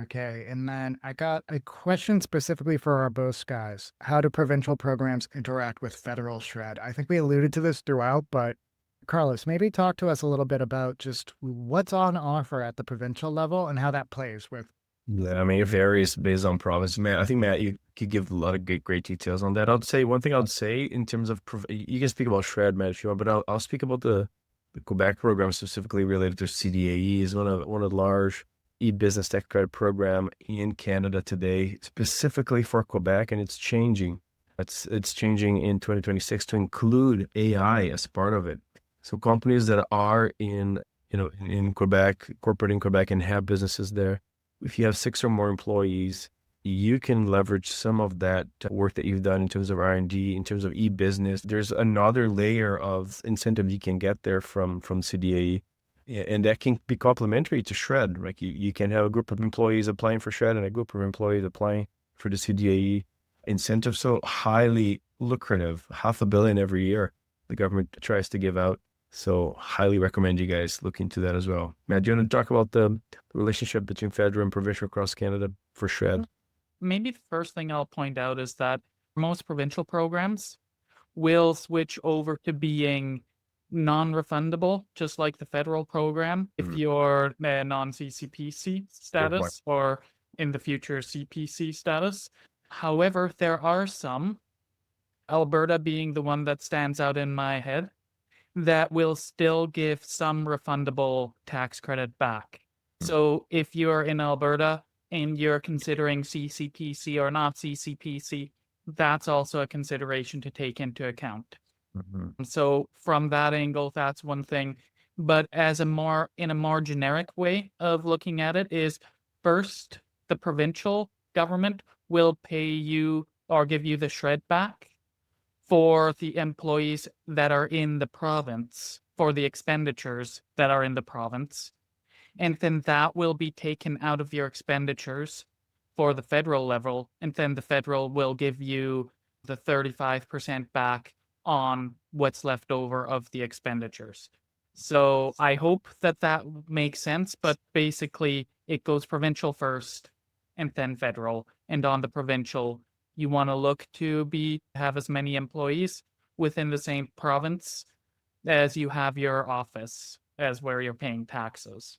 Okay, and then I got a question specifically for our Boast guys. How do provincial programs interact with federal shred? I think we alluded to this throughout, but Carlos, maybe talk to us a little bit about just what's on offer at the provincial level and how that plays with. Yeah, I mean, it varies based on province. Man, I think Matt, you could give a lot of great details on that. I'd say one thing I'd say in terms of you can speak about shred, Matt, if you want, but I'll speak about the Quebec program specifically related to CDAE is one of the large e-business tech credit program in Canada today, specifically for Quebec, and it's changing. It's changing in 2026 to include AI as part of it. So companies that are in Quebec, corporate in Quebec, and have businesses there, if you have 6 or more employees, you can leverage some of that work that you've done in terms of R&D, in terms of e-business. There's another layer of incentive you can get there from CDAE, and that can be complementary to Shred. Like you can have a group of employees applying for Shred and a group of employees applying for the CDAE incentive. So highly lucrative, 500 million every year the government tries to give out. So highly recommend you guys look into that as well. Matt, do you want to talk about the relationship between federal and provincial across Canada for SR&ED? Maybe the first thing I'll point out is that most provincial programs will switch over to being non-refundable, just like the federal program, if you're non-CCPC status or in the future CPC status. However, there are some, Alberta being the one that stands out in my head, that will still give some refundable tax credit back. So if you're in Alberta and you're considering CCPC or not CCPC, that's also a consideration to take into account. So from that angle, that's one thing. But in a more generic way of looking at it is, first, the provincial government will pay you or give you the shred back for the employees that are in the province, for the expenditures that are in the province. And then that will be taken out of your expenditures for the federal level. And then the federal will give you the 35% back on what's left over of the expenditures. So I hope that that makes sense, but basically it goes provincial first and then federal. And on the provincial, you want to look to have as many employees within the same province as you have your office as where you're paying taxes.